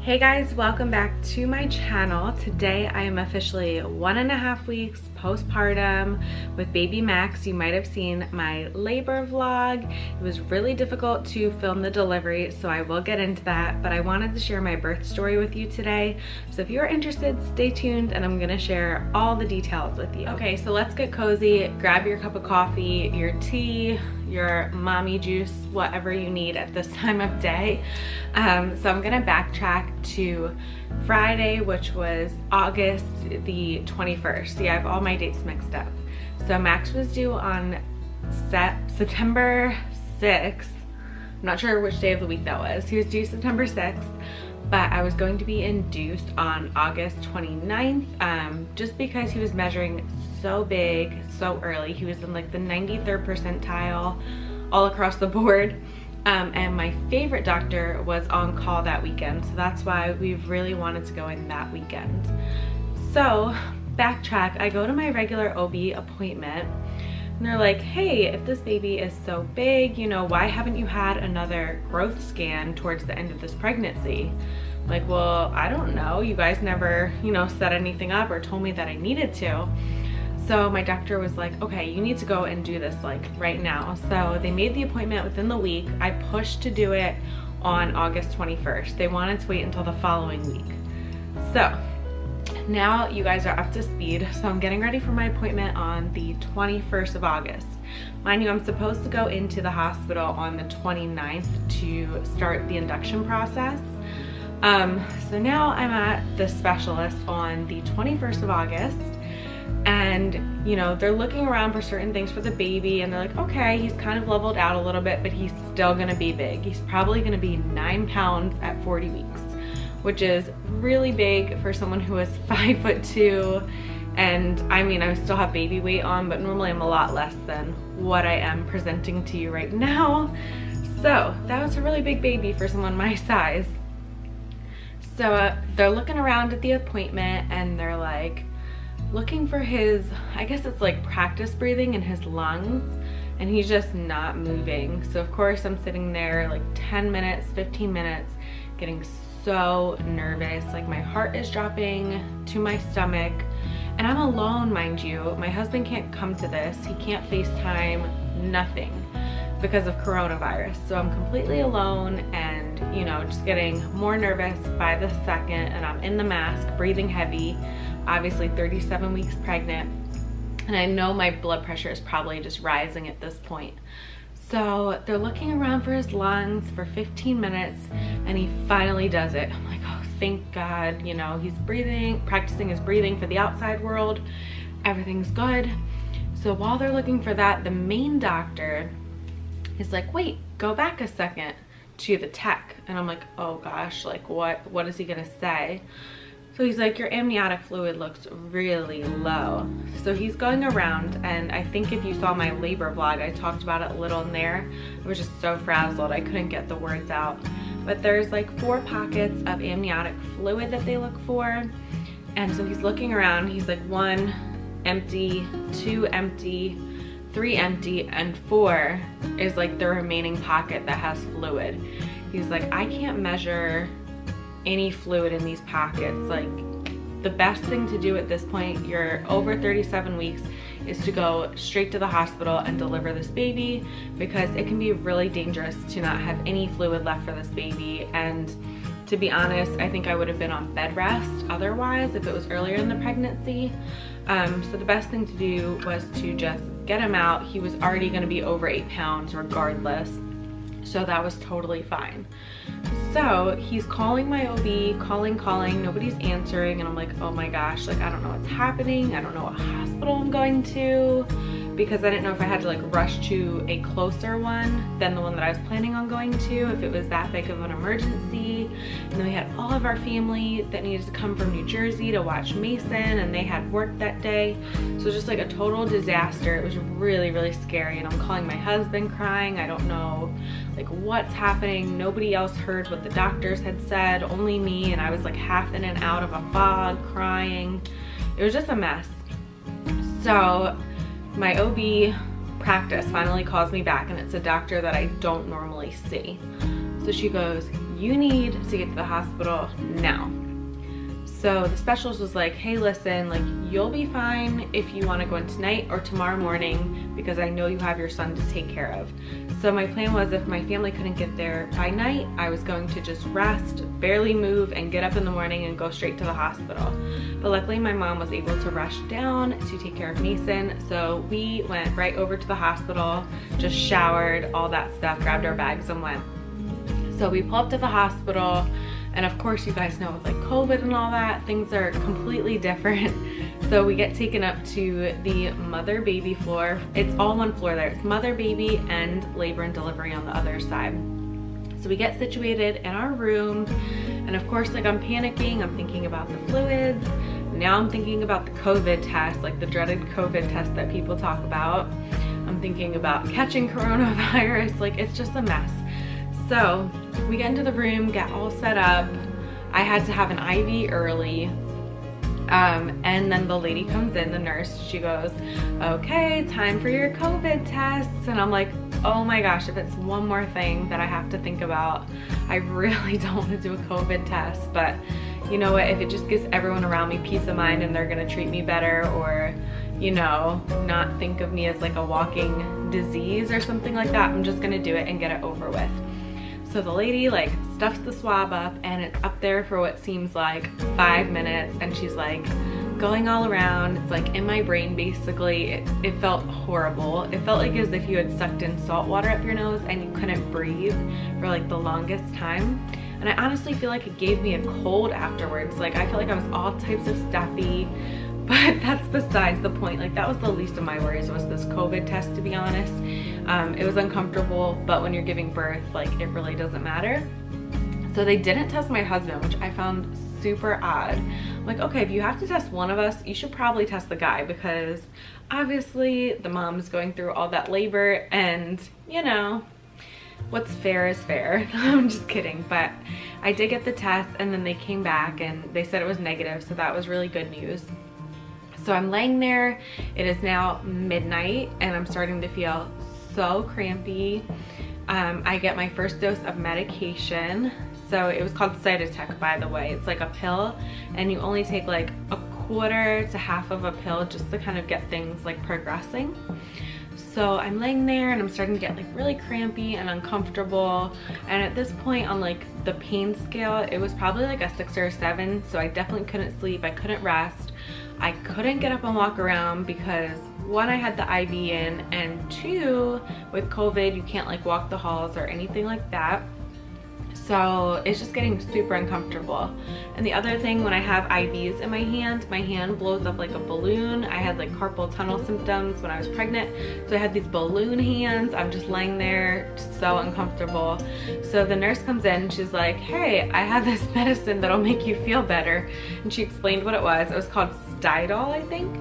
Hey guys, welcome back to my channel. Today I am officially 1.5 weeks postpartum with baby Max. You might have seen my labor vlog. It was really difficult to film the delivery, so I will get into that, but I wanted to share my birth story with you today. So if you're interested, stay tuned and I'm gonna share all the details with you. Okay, so let's get cozy. Grab your cup of coffee, your tea, your mommy juice, whatever you need at this time of day. So I'm gonna backtrack to Friday, which was August the 21st. See, I have all my dates mixed up. So Max was due on September 6th. I'm not sure which day of the week that was. He was due September 6th, but I was going to be induced on August 29th, just because he was measuring so big, so early. He was in like the 93rd percentile all across the board. And my favorite doctor was on call that weekend, so that's why we really wanted to go in that weekend. So backtrack, I go to my regular OB appointment and they're like, hey, if this baby is so big, you know, why haven't you had another growth scan towards the end of this pregnancy? I'm like, well, I don't know, you guys never, you know, set anything up or told me that I needed to. So my doctor was like, okay, you need to go and do this like right now. So they made the appointment within the week. I pushed to do it on August 21st. They wanted to wait until the following week. So now you guys are up to speed. So I'm getting ready for my appointment on the 21st of August. Mind you, I'm supposed to go into the hospital on the 29th to start the induction process. So now I'm at the specialist on the 21st of August. And you know, they're looking around for certain things for the baby and they're like, okay, he's kind of leveled out a little bit, but he's still gonna be big. He's probably gonna be 9 pounds at 40 weeks, which is really big for someone who is 5'2". And I mean, I still have baby weight on, but normally I'm a lot less than what I am presenting to you right now. So that was a really big baby for someone my size. So they're looking around at the appointment and they're like, looking for his, I guess it's like practice breathing in his lungs, and he's just not moving. So of course I'm sitting there like 10 minutes, 15 minutes, getting so nervous. Like my heart is dropping to my stomach, and I'm alone, mind you. My husband can't come to this. He can't FaceTime, nothing, because of coronavirus. So I'm completely alone and, you know, just getting more nervous by the second, and I'm in the mask, breathing heavy, obviously 37 weeks pregnant, and I know my blood pressure is probably just rising at this point. So they're looking around for his lungs for 15 minutes and he finally does it. I'm like, oh, thank God, you know, he's breathing, practicing his breathing for the outside world. Everything's good. So while they're looking for that, the main doctor is like, wait, go back a second to the tech. And I'm like, oh gosh, like what is he gonna say? So he's like, your amniotic fluid looks really low. So he's going around, and I think if you saw my labor vlog, I talked about it a little in there. I was just so frazzled, I couldn't get the words out. But there's like 4 pockets of amniotic fluid that they look for. And so he's looking around, he's like 1 empty, 2 empty, 3 empty, and 4 is like the remaining pocket that has fluid. He's like, I can't measure any fluid in these pockets. Like, the best thing to do at this point, you're over 37 weeks, is to go straight to the hospital and deliver this baby, because it can be really dangerous to not have any fluid left for this baby. And to be honest, I think I would have been on bed rest otherwise if it was earlier in the pregnancy. So the best thing to do was to just get him out. He was already going to be over 8 pounds regardless, so that was totally fine. So he's calling my OB, calling, nobody's answering, and I'm like, oh my gosh, like I don't know what's happening. I don't know what hospital I'm going to, because I didn't know if I had to like rush to a closer one than the one that I was planning on going to, if it was that big of an emergency. And then we had all of our family that needed to come from New Jersey to watch Mason, and they had work that day. So it was just like a total disaster. It was really, really scary, and I'm calling my husband crying. I don't know like what's happening. Nobody else heard what the doctors had said, only me, and I was like half in and out of a fog crying. It was just a mess. So my OB practice finally calls me back, and it's a doctor that I don't normally see. So she goes, you need to get to the hospital now. So the specialist was like, hey, listen, like, you'll be fine if you want to go in tonight or tomorrow morning, because I know you have your son to take care of. So my plan was, if my family couldn't get there by night, I was going to just rest, barely move, and get up in the morning and go straight to the hospital. But luckily my mom was able to rush down to take care of Mason. So we went right over to the hospital, just showered, all that stuff, grabbed our bags and went. So we pull up to the hospital, and of course, you guys know with like COVID and all that, things are completely different. So we get taken up to the mother baby floor. It's all one floor there. It's mother baby and labor and delivery on the other side. So we get situated in our room, and of course, like, I'm panicking. I'm thinking about the fluids. Now I'm thinking about the COVID test, like the dreaded COVID test that people talk about. I'm thinking about catching coronavirus. Like, it's just a mess. So we get into the room, get all set up. I had to have an IV early. And then the lady comes in, the nurse, she goes, okay, time for your COVID tests. And I'm like, oh my gosh, if it's one more thing that I have to think about, I really don't want to do a COVID test. But you know what, if it just gives everyone around me peace of mind and they're gonna treat me better, or, you know, not think of me as like a walking disease or something like that, I'm just gonna do it and get it over with. So the lady like stuffs the swab up, and it's up there for what seems like 5 minutes, and she's like going all around. It's like in my brain basically. It felt horrible. It felt like as if you had sucked in salt water up your nose and you couldn't breathe for like the longest time. And I honestly feel like it gave me a cold afterwards. Like, I felt like I was all types of stuffy. But that's besides the point. Like, that was the least of my worries, was this COVID test, to be honest. It was uncomfortable, but when you're giving birth, like, it really doesn't matter. So they didn't test my husband, which I found super odd. Like, okay, if you have to test one of us, you should probably test the guy, because obviously the mom's going through all that labor, and, you know, what's fair is fair. I'm just kidding. But I did get the test, and then they came back and they said it was negative, so that was really good news. So I'm laying there. It is now midnight, and I'm starting to feel so crampy. I get my first dose of medication. So it was called Cytotec, by the way. It's like a pill, and you only take like a quarter to half of a pill just to kind of get things like progressing. So I'm laying there, and I'm starting to get like really crampy and uncomfortable. And at this point on like the pain scale, it was probably like a 6 or a 7. So I definitely couldn't sleep. I couldn't rest. I couldn't get up and walk around because, one, I had the IV in, and 2, with COVID, you can't like walk the halls or anything like that. So it's just getting super uncomfortable. And the other thing, when I have IVs in my hand blows up like a balloon. I had like carpal tunnel symptoms when I was pregnant. So I had these balloon hands. I'm just laying there, just so uncomfortable. So the nurse comes in and she's like, hey, I have this medicine that'll make you feel better. And she explained what it was. It was called Stydol, I think.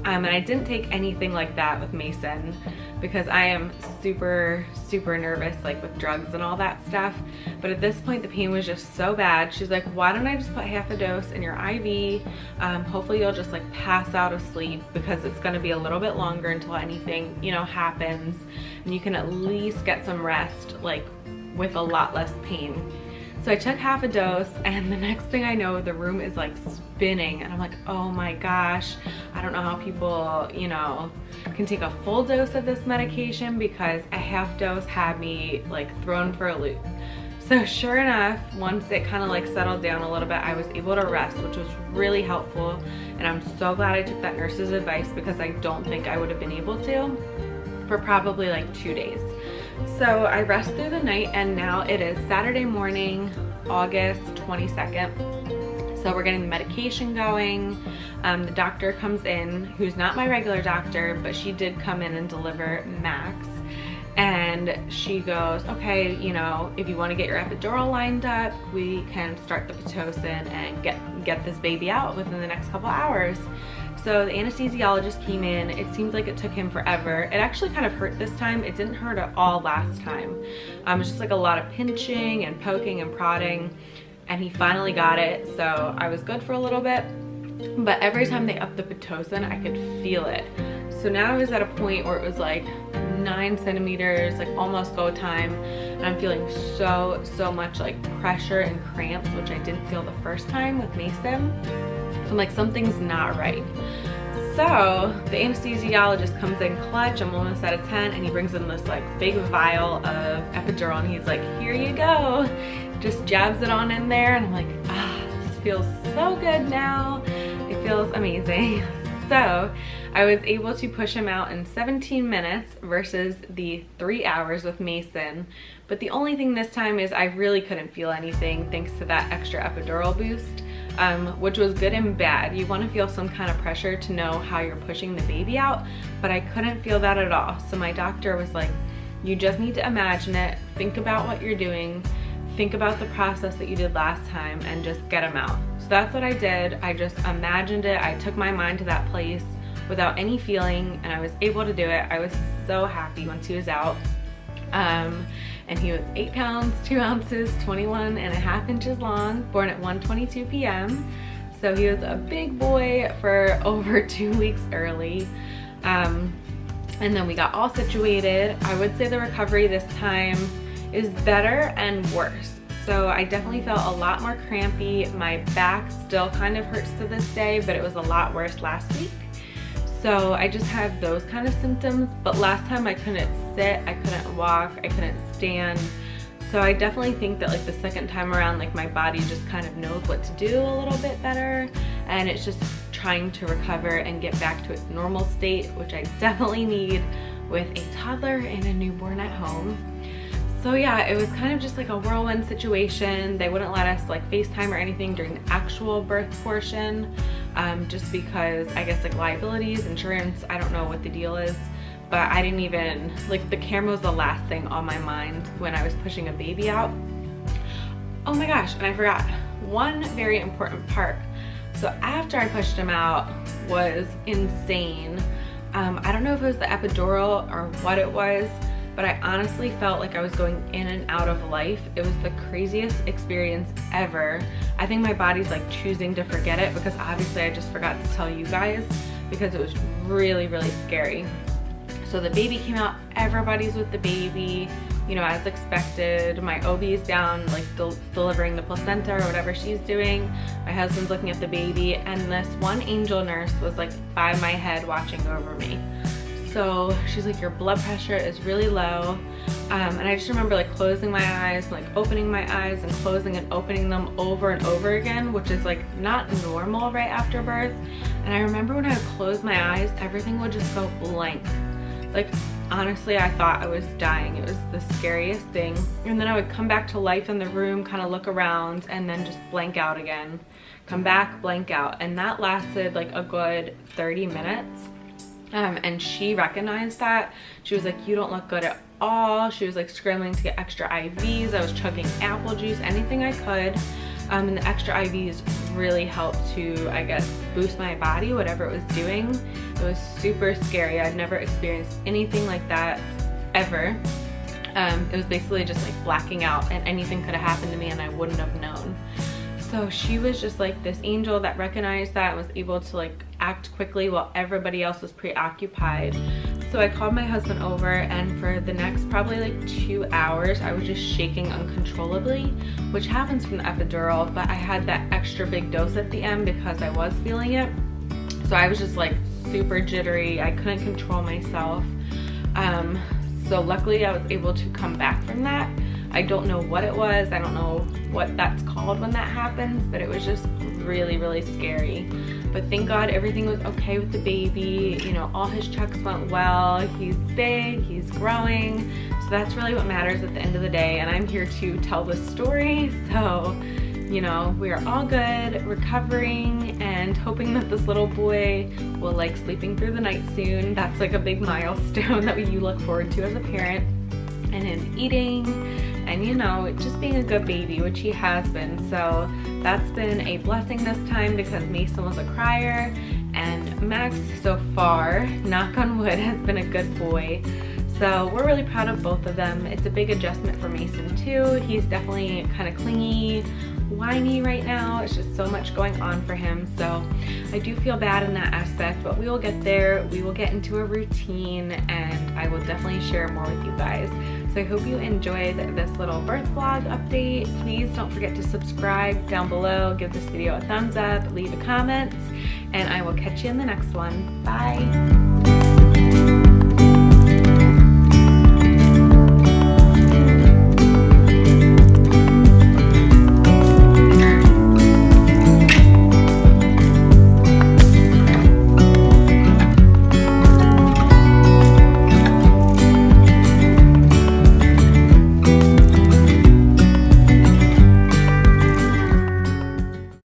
And I didn't take anything like that with Mason, because I am super, super nervous, like with drugs and all that stuff. But at this point, the pain was just so bad. She's like, why don't I just put half a dose in your IV? Hopefully you'll just like pass out of sleep, because it's gonna be a little bit longer until anything, you know, happens. And you can at least get some rest, like with a lot less pain. So I took half a dose, and the next thing I know, the room is like spinning, and I'm like, oh my gosh, I don't know how people, you know, can take a full dose of this medication, because a half dose had me like thrown for a loop. So sure enough, once it kind of like settled down a little bit, I was able to rest, which was really helpful. And I'm so glad I took that nurse's advice, because I don't think I would have been able to for probably like 2 days. So I rest through the night, and now it is Saturday morning, August 22nd. So we're getting the medication going. The doctor comes in, who's not my regular doctor, but she did come in and deliver Max. And she goes, okay, you know, if you want to get your epidural lined up, we can start the Pitocin and get this baby out within the next couple hours. So the anesthesiologist came in. It seems like it took him forever. It actually kind of hurt this time. It didn't hurt at all last time. It was just like a lot of pinching and poking and prodding, and he finally got it. So I was good for a little bit, but every time they upped the Pitocin, I could feel it. So now I was at a point where it was like 9 centimeters, like almost go time, and I'm feeling so much like pressure and cramps, which I didn't feel the first time with Mason. So I'm like, something's not right. So the anesthesiologist comes in clutch. I'm almost at a 10, and he brings in this like big vial of epidural, and he's like, here you go. Just jabs it on in there, and I'm like, this feels so good now. It feels amazing. So I was able to push him out in 17 minutes versus the 3 hours with Mason. But the only thing this time is I really couldn't feel anything thanks to that extra epidural boost, which was good and bad. You want to feel some kind of pressure to know how you're pushing the baby out, but I couldn't feel that at all. So my doctor was like, you just need to imagine it, think about what you're doing, think about the process that you did last time, and just get him out. So that's what I did. I just imagined it. I took my mind to that place without any feeling, and I was able to do it. I was so happy once he was out. And he was 8 pounds, 2 ounces, 21 and a half inches long, born at 1:22 p.m. So he was a big boy for over 2 weeks early. And then we got all situated. I would say the recovery this time is better and worse. So I definitely felt a lot more crampy. My back still kind of hurts to this day, but it was a lot worse last week. So I just have those kind of symptoms, but last time I couldn't sit, I couldn't walk, I couldn't stand. So I definitely think that like the second time around, like my body just kind of knows what to do a little bit better, and it's just trying to recover and get back to its normal state, which I definitely need with a toddler and a newborn at home. So yeah, it was kind of just like a whirlwind situation. They wouldn't let us like FaceTime or anything during the actual birth portion, just because I guess like liabilities, insurance, I don't know what the deal is, but I didn't even, like the camera was the last thing on my mind when I was pushing a baby out. Oh my gosh, and I forgot one very important part. So after I pushed him out was insane. I don't know if it was the epidural or what it was, but I honestly felt like I was going in and out of life. It was the craziest experience ever. I think my body's like choosing to forget it, because obviously I just forgot to tell you guys, because it was really scary. So the baby came out, everybody's with the baby, you know, as expected. My OB's down like delivering the placenta or whatever she's doing. My husband's looking at the baby, and this one angel nurse was like by my head watching over me. So she's like, your blood pressure is really low. And I just remember like closing my eyes, like opening my eyes and closing and opening them over and over again, which is like not normal right after birth. And I remember when I would close my eyes, everything would just go blank. Like honestly, I thought I was dying. It was the scariest thing. And then I would come back to life in the room, kind of look around, and then just blank out again. Come back, blank out. And that lasted like a good 30 minutes. And she recognized that. She was like, you don't look good at all. She was like scrambling to get extra IVs. I was chugging apple juice, anything I could. And the extra IVs really helped to, I guess, boost my body, whatever it was doing. It was super scary. I'd never experienced anything like that ever. It was basically just like blacking out, and anything could have happened to me and I wouldn't have known. So she was just like this angel that recognized that and was able to like act quickly while everybody else was preoccupied. So I called my husband over, and for the next probably like 2 hours, I was just shaking uncontrollably, which happens from the epidural, but I had that extra big dose at the end because I was feeling it. So I was just like super jittery. I couldn't control myself. So luckily I was able to come back from that. I don't know what it was. I don't know what that's called when that happens, but it was just really scary. But thank God everything was okay with the baby. You know, all his checks went well. He's big, he's growing. So that's really what matters at the end of the day. And I'm here to tell the story. So, you know, we are all good, recovering, and hoping that this little boy will like sleeping through the night soon. That's like a big milestone that you look forward to as a parent. And his eating, and you know, just being a good baby, which he has been. So that's been a blessing this time, because Mason was a crier, and Max so far, knock on wood, has been a good boy. So we're really proud of both of them. It's a big adjustment for Mason too. He's definitely kind of clingy, whiny right now. It's just so much going on for him. So I do feel bad in that aspect, but we will get there. We will get into a routine, and I will definitely share more with you guys. So I hope you enjoyed this little birth vlog update. Please don't forget to subscribe down below, give this video a thumbs up, leave a comment, and I will catch you in the next one. Bye.